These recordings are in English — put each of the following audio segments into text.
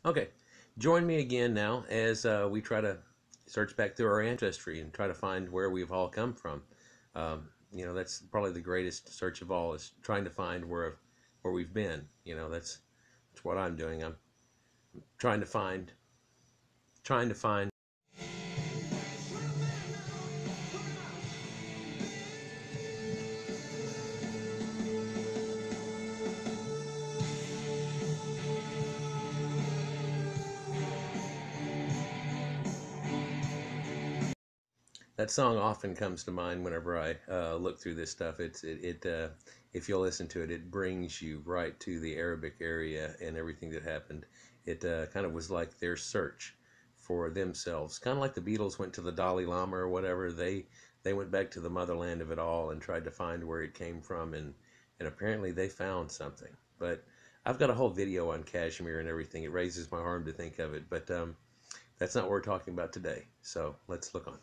Okay, join me again now as we try to search back through our ancestry and try to find where we've all come from. That's probably the greatest search of all, is trying to find where we've been. That's what I'm doing. I'm trying to find trying to find. That song often comes to mind whenever I look through this stuff. If you'll listen to it, it brings you right to the Arabic area and everything that happened. It kind of was like their search for themselves, kind of like the Beatles went to the Dalai Lama or whatever. They went back to the motherland of it all and tried to find where it came from, and apparently they found something. But I've got a whole video on Kashmir and everything. It raises my arm to think of it, but that's not what we're talking about today. So let's look on.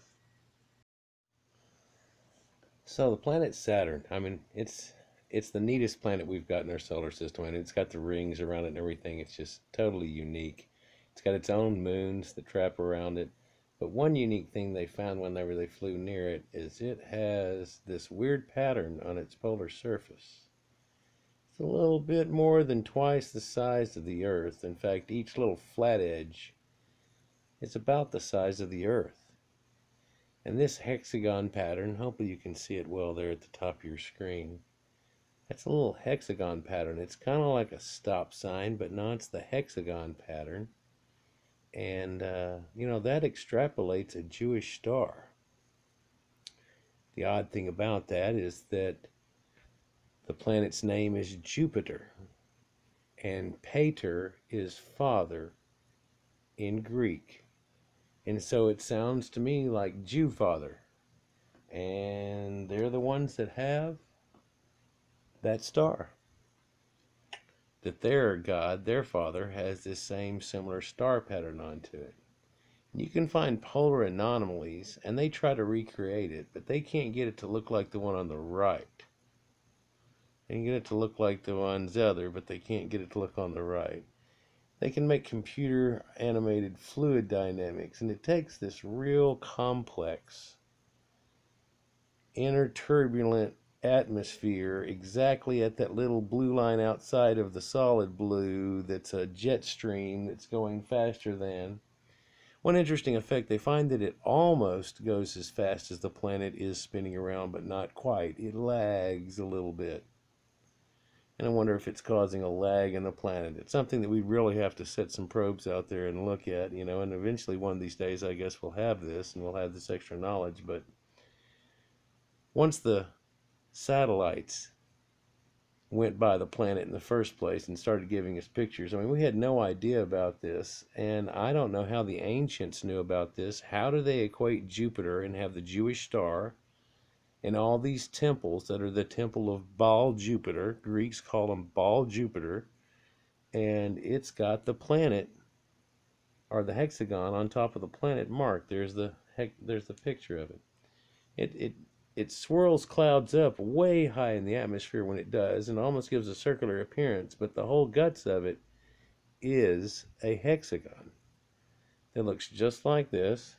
So the planet Saturn, I mean, it's the neatest planet we've got in our solar system, and it's got the rings around it and everything. It's just totally unique. It's got its own moons that trap around it. But one unique thing they found whenever they flew near it is it has this weird pattern on its polar surface. It's a little bit more than twice the size of the Earth. In fact, each little flat edge is about the size of the Earth. And this hexagon pattern, hopefully you can see it well there at the top of your screen. That's a little hexagon pattern. It's kind of like a stop sign, but no, it's the hexagon pattern. And, that extrapolates a Jewish star. The odd thing about that is that the planet's name is Jupiter, and Pater is father in Greek. And so it sounds to me like Jew father. And they're the ones that have that star. That their God, their father, has this same similar star pattern onto it. You can find polar anomalies, and they try to recreate it, but they can't get it to look like the one on the right. They can get it to look like the one's other, but they can't get it to look on the right. They can make computer animated fluid dynamics, and it takes this real complex interturbulent atmosphere exactly at that little blue line outside of the solid blue that's a jet stream that's going faster than. One interesting effect, they find that it almost goes as fast as the planet is spinning around, but not quite. It lags a little bit. And I wonder if it's causing a lag in the planet. It's something that we really have to set some probes out there and look at, and eventually one of these days I guess we'll have this and we'll have this extra knowledge. But once the satellites went by the planet in the first place and started giving us pictures, I mean, we had no idea about this, and I don't know how the ancients knew about this. How do they equate Jupiter and have the Jewish star and all these temples that are the temple of Baal Jupiter? Greeks call them Baal Jupiter, and it's got the planet, or the hexagon on top of the planet marked. There's the picture of it. It swirls clouds up way high in the atmosphere when it does, and almost gives a circular appearance, but the whole guts of it is a hexagon. It looks just like this,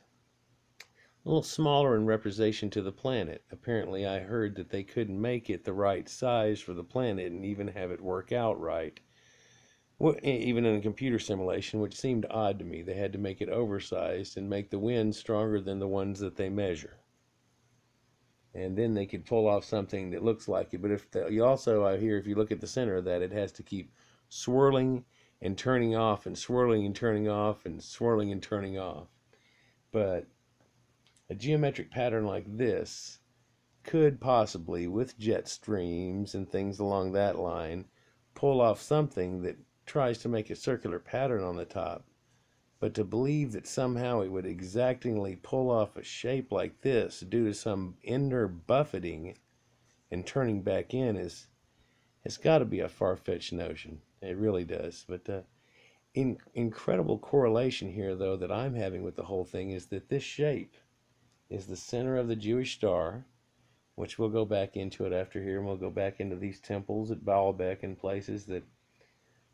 a little smaller in representation to the planet. Apparently I heard that they couldn't make it the right size for the planet and even have it work out right, even in a computer simulation, which seemed odd to me. They had to make it oversized and make the winds stronger than the ones that they measure, and then they could pull off something that looks like it. But you also, I hear, if you look at the center of that, it has to keep swirling and turning off and swirling and turning off and swirling and turning off. But a geometric pattern like this could possibly, with jet streams and things along that line, pull off something that tries to make a circular pattern on the top. But to believe that somehow it would exactingly pull off a shape like this due to some inner buffeting and turning back in has got to be a far-fetched notion. It really does. But incredible correlation here, though, that I'm having with the whole thing is that this shape is the center of the Jewish star, which we'll go back into it after here, and we'll go back into these temples at Baalbek and places that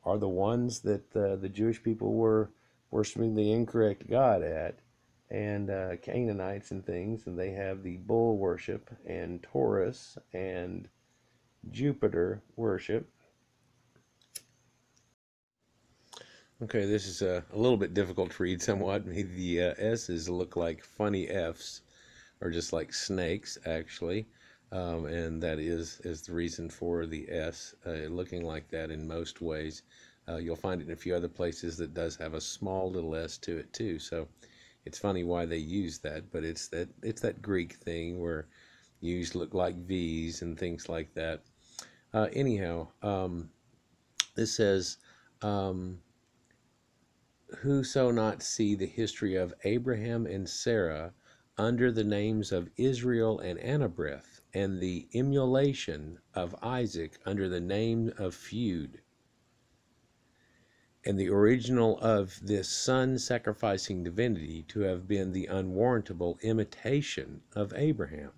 are the ones that the Jewish people were worshiping the incorrect God at, and Canaanites and things, and they have the bull worship and Taurus and Jupiter worship. Okay, this is a little bit difficult to read somewhat. The S's look like funny F's, or just like snakes, actually. And that is the reason for the S looking like that in most ways. You'll find it in a few other places that does have a small little S to it too. So it's funny why they use that, but it's that Greek thing where U's look like V's and things like that. Anyhow, this says, whoso not see the history of Abraham and Sarah under the names of Israel and Anabreth, and the emulation of Isaac under the name of feud, and the original of this son sacrificing divinity to have been the unwarrantable imitation of Abraham.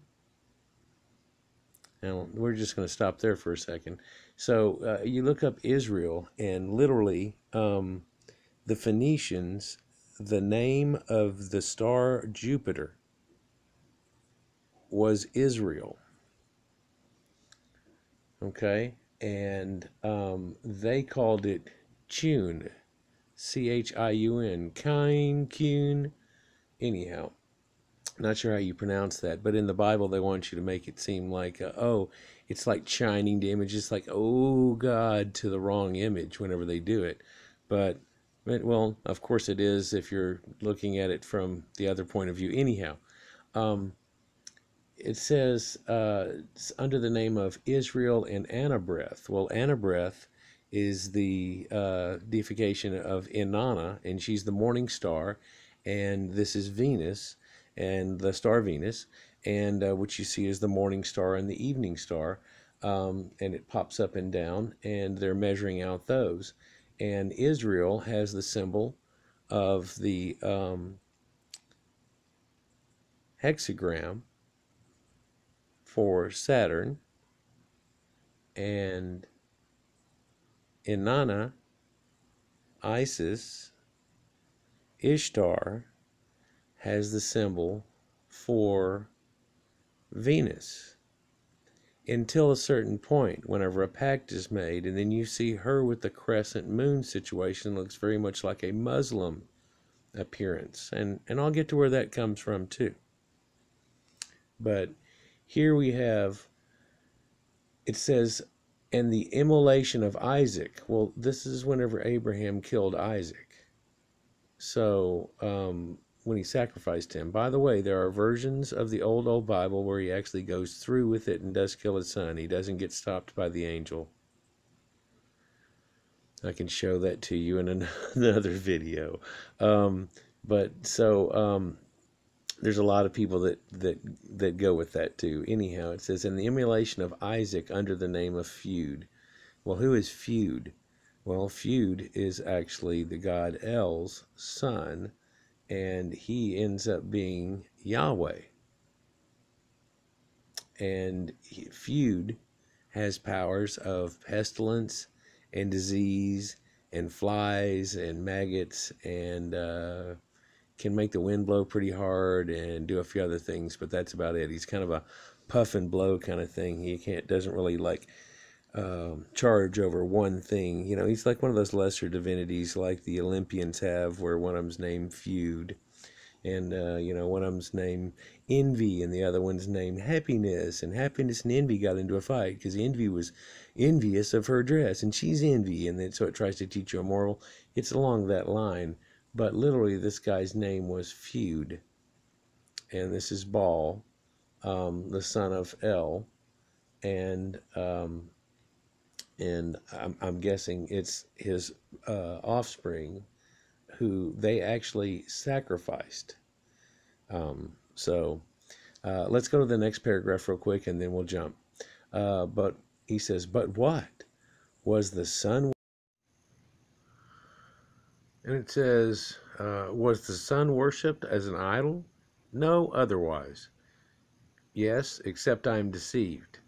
Now, we're just going to stop there for a second. So you look up Israel, and literally the Phoenicians, the name of the star Jupiter was Israel. Okay? And they called it Chun, Chiun, Kine. Anyhow, not sure how you pronounce that, but in the Bible they want you to make it seem like, oh, it's like shining to images, like, oh God, to the wrong image whenever they do it. But well, of course it is if you're looking at it from the other point of view. Anyhow, it says under the name of Israel and Anabreth. Well, Anabreth is the deification of Inanna, and she's the morning star, and this is Venus, and the star Venus, and which you see is the morning star and the evening star, and it pops up and down, and they're measuring out those. And Israel has the symbol of the hexagram for Saturn, and Inanna, Isis, Ishtar has the symbol for Venus. Until a certain point, whenever a pact is made, and then you see her with the crescent moon situation, looks very much like a Muslim appearance. And I'll get to where that comes from too. But here we have, it says, and the immolation of Isaac. Well, this is whenever Abraham killed Isaac. So, when he sacrificed him. By the way, there are versions of the old Bible where he actually goes through with it and does kill his son. He doesn't get stopped by the angel. I can show that to you in another video. There's a lot of people that go with that too. Anyhow, it says, in the emulation of Isaac under the name of feud. Well, who is feud? Well, feud is actually the god El's son, and he ends up being Yahweh. And feud has powers of pestilence and disease and flies and maggots, and can make the wind blow pretty hard and do a few other things, but that's about it. He's kind of a puff and blow kind of thing. He doesn't really like charge over one thing. You know, he's like one of those lesser divinities like the Olympians have, where one of them's named Feud, and one of them's named Envy, and the other one's named Happiness. And Happiness and Envy got into a fight because Envy was envious of her dress, and she's envy, and then so it tries to teach you a moral. It's along that line, but literally this guy's name was Feud, and this is Baal, the son of El, and I'm guessing it's his offspring who they actually sacrificed. Let's go to the next paragraph real quick, and then we'll jump. But he says, but what was the sun? And it says, was the sun worshipped as an idol? No, otherwise. Yes, except I am deceived.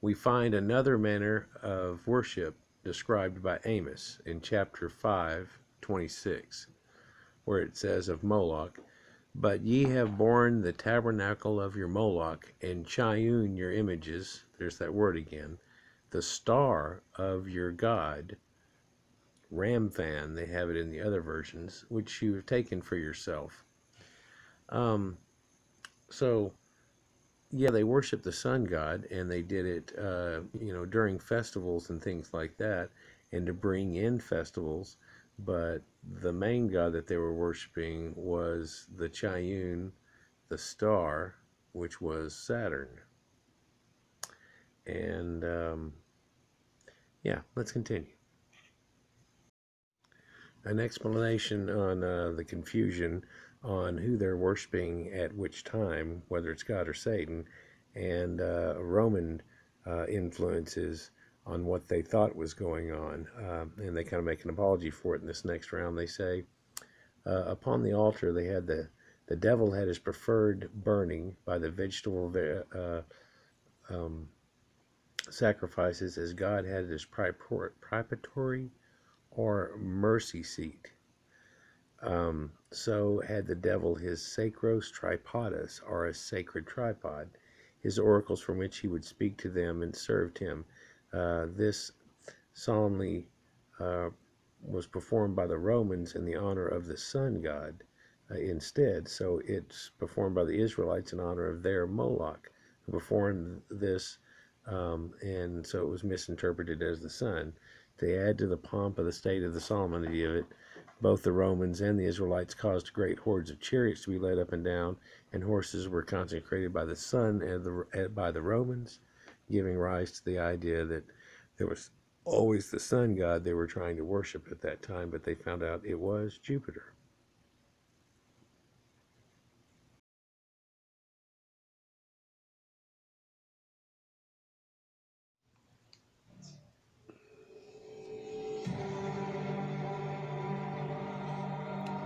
We find another manner of worship described by Amos in chapter 5:26, where it says of Moloch, "But ye have borne the tabernacle of your Moloch, and Chiun your images," there's that word again, "the star of your god, Ramthan," they have it in the other versions, "which you have taken for yourself." So, yeah, they worship the sun god, and they did it, during festivals and things like that, and to bring in festivals. But the main god that they were worshiping was the Chiun, the star, which was Saturn. And yeah, let's continue. An explanation on the confusion on who they're worshiping at which time, whether it's God or Satan, and Roman influences on what they thought was going on. And they kind of make an apology for it in this next round. They say, upon the altar, they had the devil had his preferred burning by the vegetable sacrifices, as God had his propitiatory or mercy seat. So had the devil his sacros tripodas, or a sacred tripod, his oracles from which he would speak to them and served him. This solemnly was performed by the Romans in the honor of the sun god instead. So it's performed by the Israelites in honor of their Moloch, who performed this, and so it was misinterpreted as the sun. To add to the pomp of the state of the solemnity of it, both the Romans and the Israelites caused great hordes of chariots to be led up and down, and horses were consecrated by the sun and by the Romans, giving rise to the idea that there was always the sun god they were trying to worship at that time, but they found out it was Jupiter.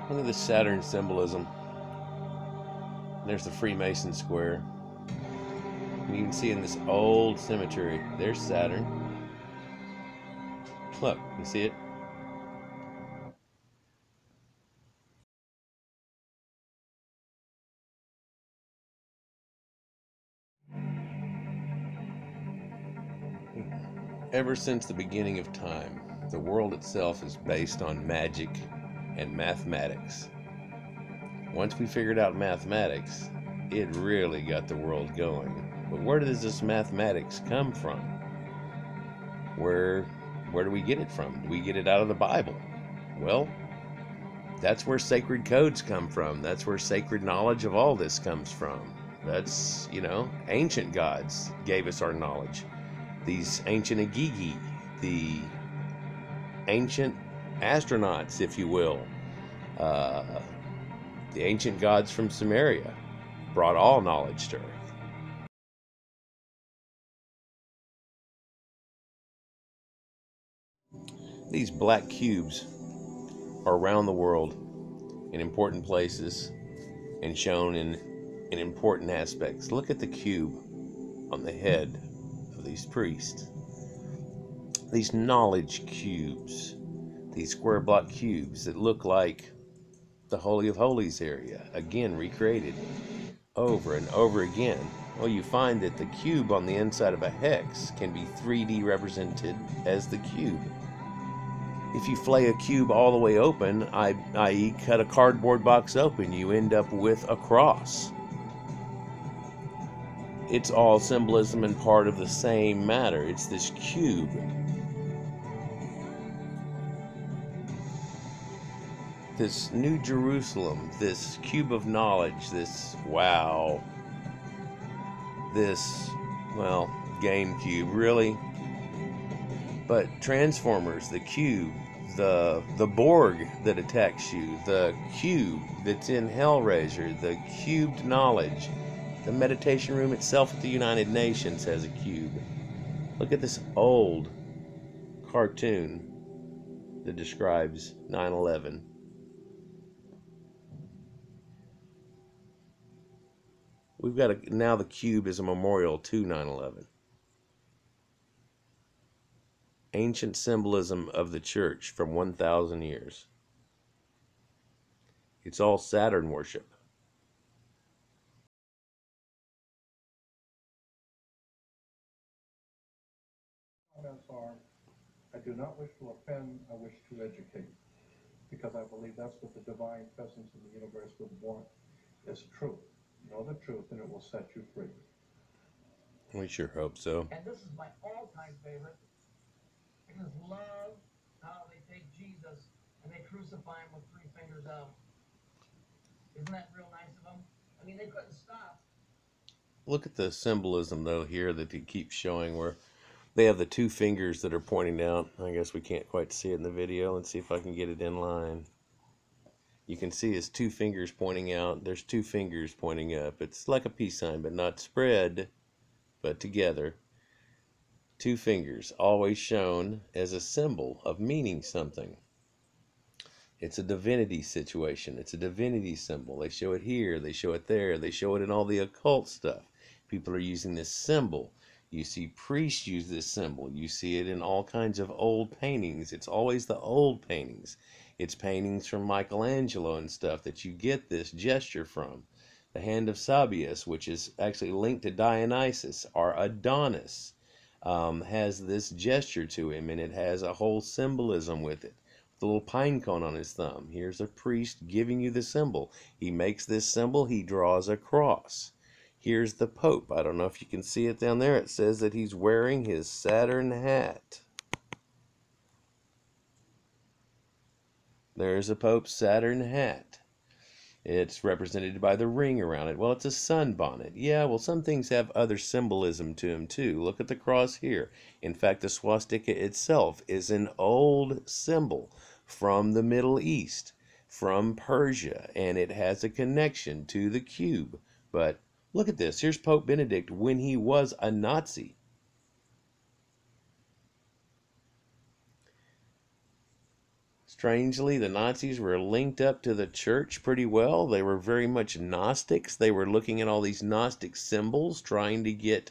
Look at the Saturn symbolism. There's the Freemason square. And you can see in this old cemetery, there's Saturn. Look, you see it? Ever since the beginning of time, the world itself is based on magic and mathematics. Once we figured out mathematics, it really got the world going. But where does this mathematics come from? Where do we get it from? Do we get it out of the Bible? Well, that's where sacred codes come from. That's where sacred knowledge of all this comes from. That's, ancient gods gave us our knowledge. These ancient Agigi, the ancient astronauts, if you will, uh, the ancient gods from Sumeria brought all knowledge to Earth. These black cubes are around the world in important places and shown in important aspects. Look at the cube on the head of these priests. These knowledge cubes, these square block cubes that look like the Holy of Holies area, again recreated over and over again. Well, you find that the cube on the inside of a hex can be 3D represented as the cube. If you flay a cube all the way open, i.e. cut a cardboard box open, you end up with a cross. It's all symbolism and part of the same matter. It's this cube. This New Jerusalem, this cube of knowledge, this wow, this, well, GameCube, really? But Transformers, the cube, the Borg that attacks you, the cube that's in Hellraiser, the cubed knowledge, the meditation room itself at the United Nations has a cube. Look at this old cartoon that describes 9/11. We've got now the cube is a memorial to 9/11. ancient symbolism of the church from 1,000 years. It's all Saturn worship. Comments are, I do not wish to offend, I wish to educate, because I believe that's what the divine presence in the universe would want, is truth. Know the truth and it will set you free. We sure hope so. And this is my all-time favorite. I just love how they take Jesus and they crucify him with three fingers out. Isn't that real nice of them? I mean, they couldn't stop. Look at the symbolism, though, here that he keeps showing where they have the two fingers that are pointing out. I guess we can't quite see it in the video. Let's see if I can get it in line. You can see his two fingers pointing out. There's two fingers pointing up. It's like a peace sign, but not spread, but together. Two fingers, always shown as a symbol of meaning something. It's a divinity situation. It's a divinity symbol. They show it here. They show it there. They show it in all the occult stuff. People are using this symbol. You see priests use this symbol. You see it in all kinds of old paintings. It's always the old paintings. It's paintings from Michelangelo and stuff that you get this gesture from. The hand of Sabius, which is actually linked to Dionysus or Adonis, has this gesture to him, and it has a whole symbolism with it. The little pine cone on his thumb. Here's a priest giving you the symbol. He makes this symbol, he draws a cross. Here's the Pope. I don't know if you can see it down there. It says that he's wearing his Saturn hat. There's a Pope's Saturn hat. It's represented by the ring around it. Well, it's a sunbonnet. Yeah, well, some things have other symbolism to them, too. Look at the cross here. In fact, the swastika itself is an old symbol from the Middle East, from Persia, and it has a connection to the cube. But look at this. Here's Pope Benedict when he was a Nazi. Strangely, the Nazis were linked up to the church pretty well. They were very much Gnostics. They were looking at all these Gnostic symbols, trying to get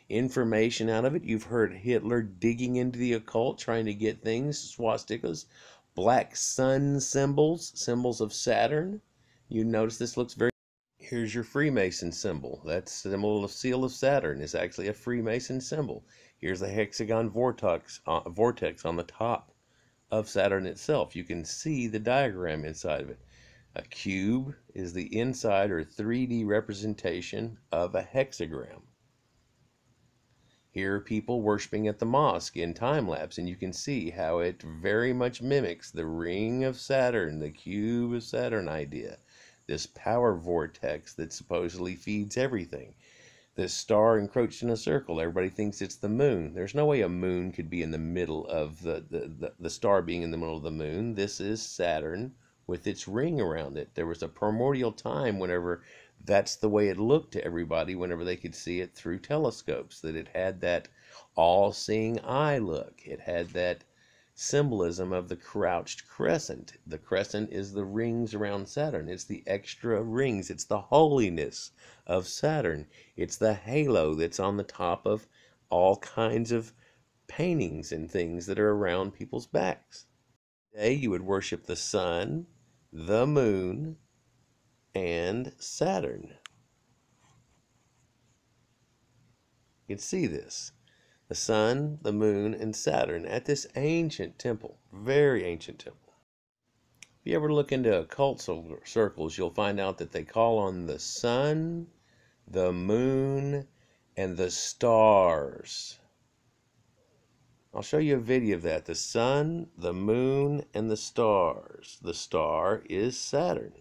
information out of it. You've heard Hitler digging into the occult, trying to get things, swastikas, black sun symbols, symbols of Saturn. You notice this looks very... Here's your Freemason symbol. That symbol of seal of Saturn is actually a Freemason symbol. Here's the hexagon vortex on the top of Saturn itself. You can see the diagram inside of it. A cube is the inside or 3D representation of a hexagram. Here are people worshiping at the mosque in time lapse, and you can see how it very much mimics the ring of Saturn, the cube of Saturn idea. This power vortex that supposedly feeds everything. This star encroached in a circle. Everybody thinks it's the moon. There's no way a moon could be in the middle of the star being in the middle of the moon. This is Saturn with its ring around it. There was a primordial time whenever that's the way it looked to everybody whenever they could see it through telescopes, that it had that all-seeing eye look. It had that symbolism of the crouched crescent. The crescent is the rings around Saturn. It's the extra rings. It's the holiness of Saturn. It's the halo that's on the top of all kinds of paintings and things that are around people's backs. Today you would worship the sun, the moon, and Saturn. You can see this. The sun, the moon, and Saturn at this ancient temple. Very ancient temple. If you ever look into occult circles, you'll find out that they call on the sun, the moon, and the stars. I'll show you a video of that. The sun, the moon, and the stars. The star is Saturn.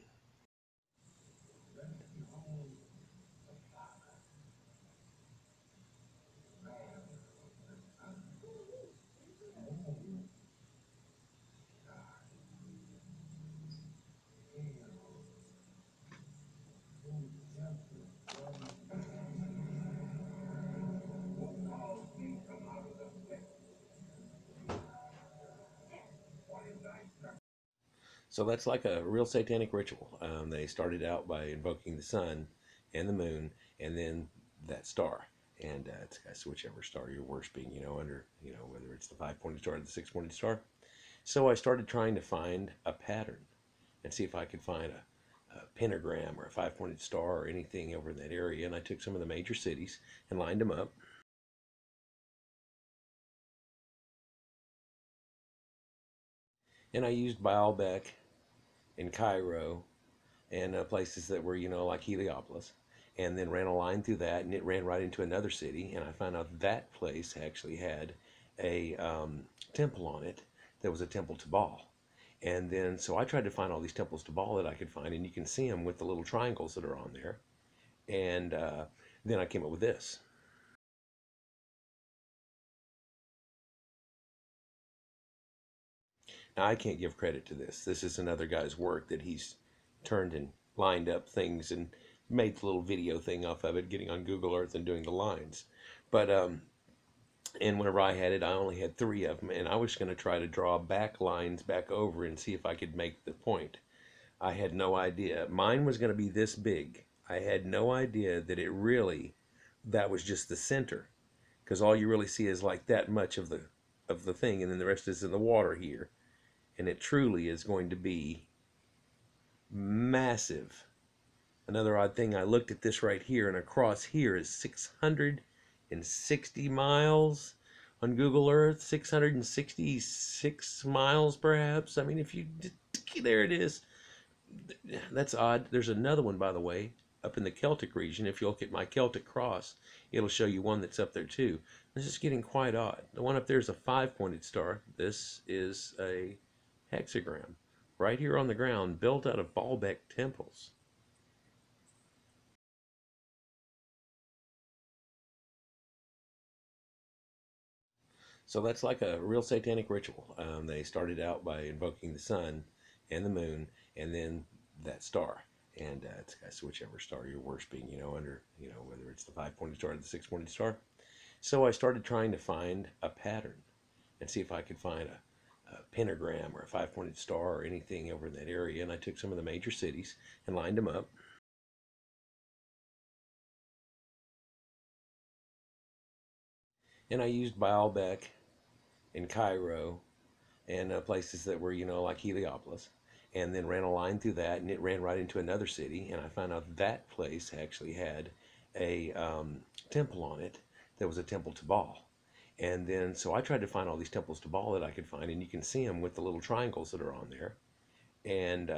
So that's like a real satanic ritual. They started out by invoking the sun and the moon and then that star. And it's whichever star you're worshiping, under, whether it's the 5-pointed star or the 6-pointed star. So I started trying to find a pattern and see if I could find a pentagram or a 5-pointed star or anything over in that area. And I took some of the major cities and lined them up. And I used Baalbek and Cairo and places that were, like Heliopolis, and then ran a line through that, and it ran right into another city. And I found out that place actually had a temple on it that was a temple to Baal. And then, so I tried to find all these temples to Baal that I could find, and you can see them with the little triangles that are on there. And then I came up with this. Now, I can't give credit to this. This is another guy's work that he's turned and lined up things and made the little video thing off of it, getting on Google Earth and doing the lines. But, and whenever I had it, I only had 3 of them, and I was going to try to draw back lines back over and see if I could make the point. I had no idea. Mine was going to be this big. I had no idea that that was just the center, because all you really see is like that much of the thing, and then the rest is in the water here. And it truly is going to be massive. Another odd thing, I looked at this right here, and across here is 660 miles on Google Earth, 666 miles perhaps. I mean, if you, there it is. That's odd. There's another one, by the way, up in the Celtic region. If you look at my Celtic cross, it'll show you one that's up there too. This is getting quite odd. The one up there is a 5-pointed star. This is a hexagram right here on the ground, built out of Baalbek temples. So that's like a real satanic ritual. They started out by invoking the sun and the moon, and then that star. And it's whichever star you're worshiping, under, whether it's the 5-pointed star or the 6-pointed star. So I started trying to find a pattern and see if I could find a pentagram or a 5-pointed star or anything over in that area. And I took some of the major cities and lined them up. And I used Baalbek and Cairo and places that were, like Heliopolis, and then ran a line through that, and it ran right into another city. And I found out that place actually had a temple on it that was a temple to Baal. And then, so I tried to find all these temples to Baal that I could find, and you can see them with the little triangles that are on there. And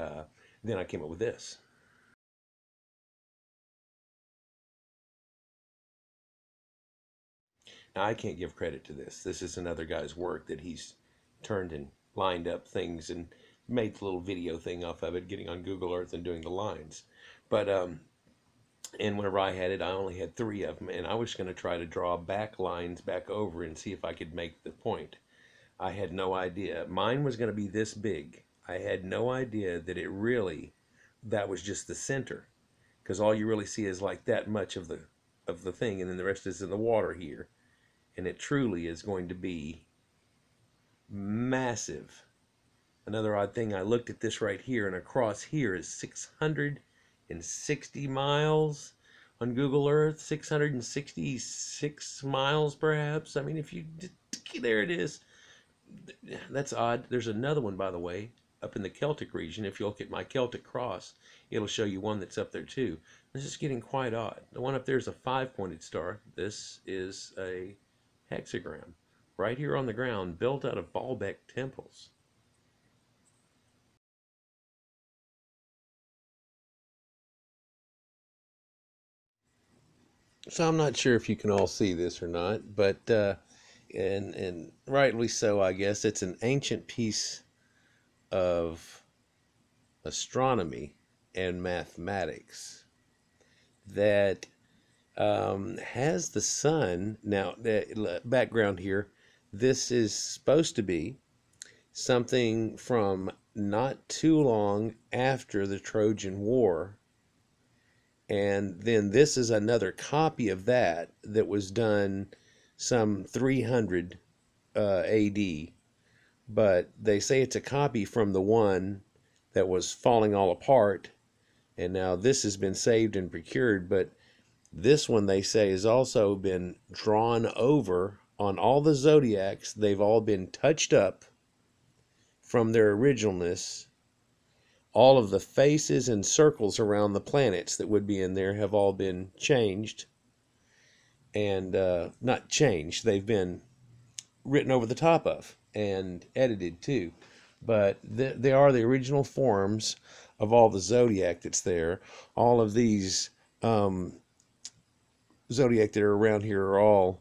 then I came up with this. Now, I can't give credit to this. This is another guy's work that he's turned and lined up things and made the little video thing off of it, getting on Google Earth and doing the lines. But, and whenever I had it, I only had 3 of them, and I was going to try to draw back lines back over and see if I could make the point. I had no idea. Mine was going to be this big. I had no idea that that was just the center, because all you really see is like that much of the thing, and then the rest is in the water here. And it truly is going to be massive. Another odd thing, I looked at this right here, and across here is 660 miles on Google Earth, 666 miles perhaps. I mean, if you, there it is. That's odd. There's another one, by the way, up in the Celtic region. If you look at my Celtic cross, it'll show you one that's up there too. This is getting quite odd. The one up there is a 5-pointed star. This is a hexagram right here on the ground, built out of Baalbek temples. So I'm not sure if you can all see this or not, but and rightly so, I guess. It's an ancient piece of astronomy and mathematics that has the sun. Now, the background here, this is supposed to be something from not too long after the Trojan War. And then this is another copy of that was done some 300 AD. But they say it's a copy from the one that was falling all apart. And now this has been saved and procured, but This one, they say, has also been drawn over on all the zodiacs. They've all been touched up from their originalness. All of the faces and circles around the planets that would be in there have all been changed. And not changed, they've been written over the top of and edited too. But they are the original forms of all the zodiac that's there. All of these zodiac that are around here are all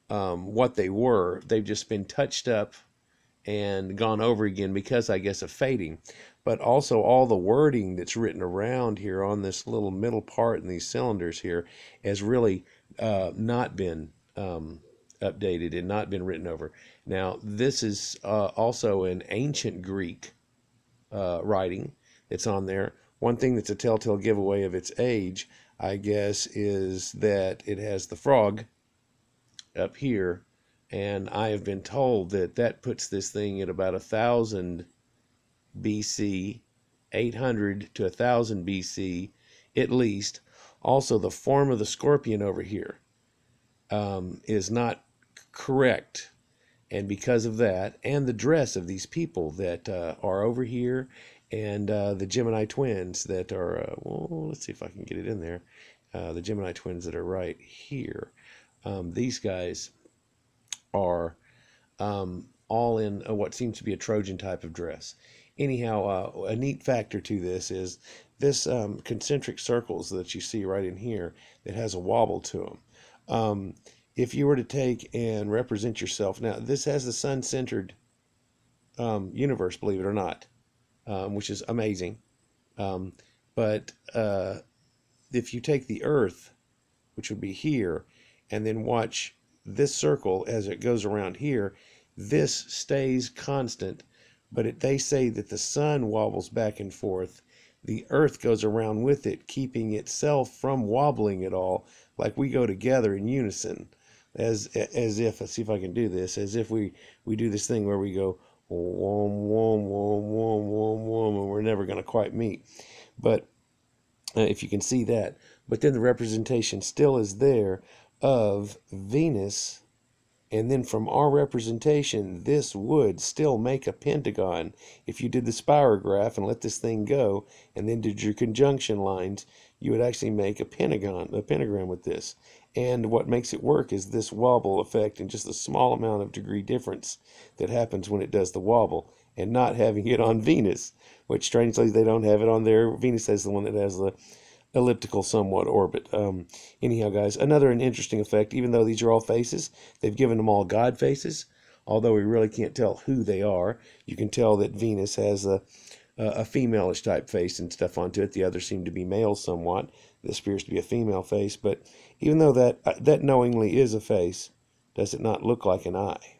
what they were. They've just been touched up and gone over again because, I guess, of fading. But also all the wording that's written around here on this little middle part in these cylinders here has really not been updated and not been written over. Now, this is also an ancient Greek writing that's on there. One thing that's a telltale giveaway of its age, I guess, is that it has the frog up here, and I have been told that that puts this thing at about 1000 BC, 800 to 1000 BC at least. Also, the form of the scorpion over here is not correct, and because of that, and the dress of these people that are over here, and the Gemini twins that are, well, let's see if I can get it in there, the Gemini twins that are right here. These guys are all in what seems to be a Trojan type of dress. Anyhow, a neat factor to this is this concentric circles that you see right in here that has a wobble to them. If you were to take and represent yourself, now this has the sun-centered universe, believe it or not, which is amazing. But if you take the Earth, which would be here, and then watch this circle as it goes around here, this stays constant, but they say that the sun wobbles back and forth. The Earth goes around with it, keeping itself from wobbling at all, like we go together in unison, as if, let's see if I can do this, as if we do this thing where we go wom wom wom wom wom wom, and we're never going to quite meet. But if you can see that, but then the representation still is there of Venus, and then from our representation, this would still make a pentagon. If you did the spirograph and let this thing go, and then did your conjunction lines, you would actually make a pentagram with this. And what makes it work is this wobble effect and just the small amount of degree difference that happens when it does the wobble, and not having it on Venus, which strangely they don't have it on there. Venus has the one that has the elliptical somewhat orbit. Anyhow, guys, another interesting effect. Even though these are all faces, they've given them all God faces, although we really can't tell who they are. You can tell that Venus has a female-ish type face and stuff onto it. The others seem to be male somewhat. This appears to be a female face, but even though that knowingly is a face, does it not look like an eye?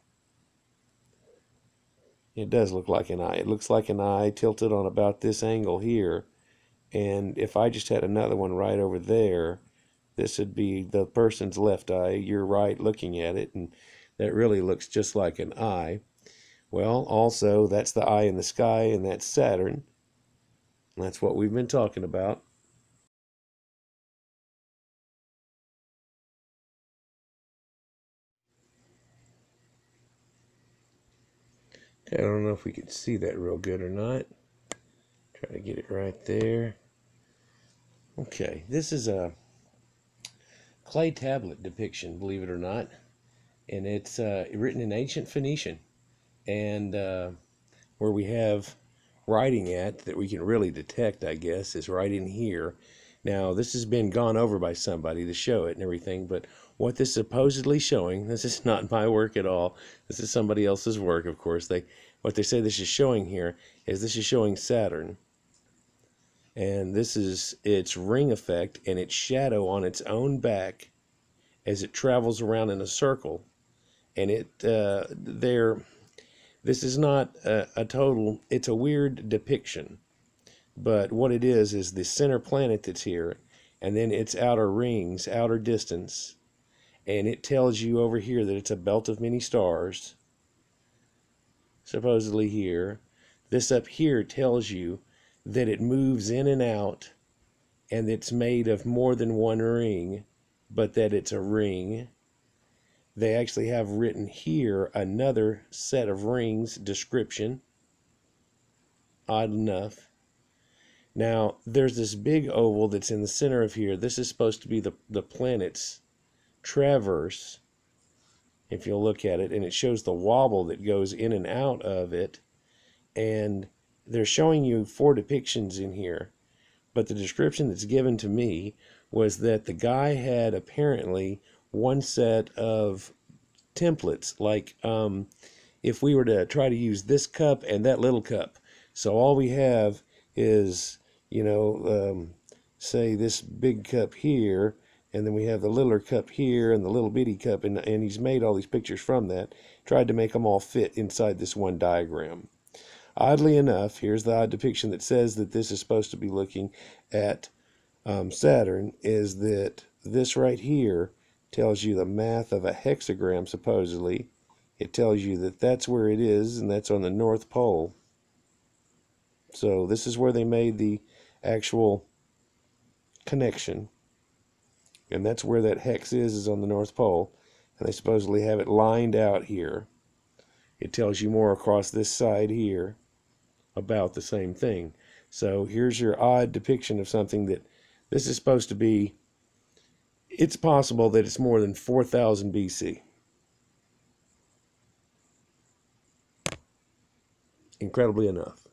It does look like an eye. It looks like an eye tilted on about this angle here. And if I just had another one right over there, this would be the person's left eye. You're right looking at it, and that really looks just like an eye. Well, also, that's the eye in the sky, and that's Saturn. That's what we've been talking about. Okay, I don't know if we could see that real good or not. Try to get it right there. Okay, this is a clay tablet depiction, believe it or not, and it's written in ancient Phoenician, and where we have writing at that we can really detect, I guess, is right in here. Now, this has been gone over by somebody to show it and everything, but what this is supposedly showing, this is not my work at all. This is somebody else's work, of course. What they say this is showing here is this is showing Saturn. And this is its ring effect and its shadow on its own back as it travels around in a circle. And this is not a total, it's a weird depiction. But what it is the center planet that's here, and then its outer rings, outer distance, and it tells you over here that it's a belt of many stars, supposedly here. This up here tells you that it moves in and out, and it's made of more than one ring, but that it's a ring. They actually have written here another set of rings description. Odd enough. Now, there's this big oval that's in the center of here. This is supposed to be the planet's traverse, if you'll look at it, and it shows the wobble that goes in and out of it. And they're showing you 4 depictions in here. But the description that's given to me was that the guy had apparently one set of templates, like if we were to try to use this cup and that little cup. So all we have is, say this big cup here, and then we have the littler cup here and the little bitty cup, and he's made all these pictures from that, tried to make them all fit inside this one diagram. Oddly enough, here's the odd depiction that says that this is supposed to be looking at Saturn, is that this right here tells you the math of a hexagram, supposedly. It tells you that that's where it is, and that's on the North Pole. So this is where they made the actual connection. And that's where that hex is on the North Pole. And they supposedly have it lined out here. It tells you more across this side here about the same thing. So here's your odd depiction of something that this is supposed to be. It's possible that it's more than 4,000 BC. Incredibly enough.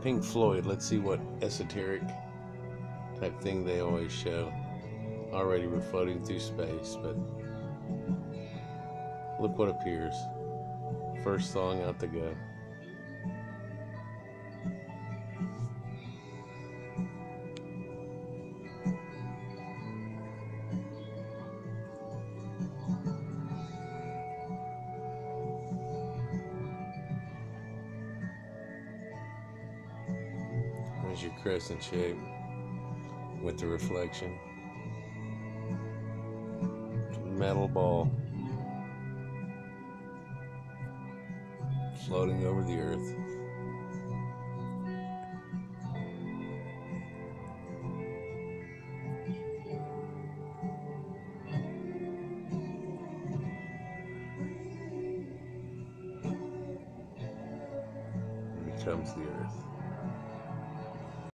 Pink Floyd, let's see what esoteric type thing they always show. Already we're floating through space, but look what appears. First song out to go. There's your crescent shape with the reflection. Metal ball floating over the earth. It becomes the earth.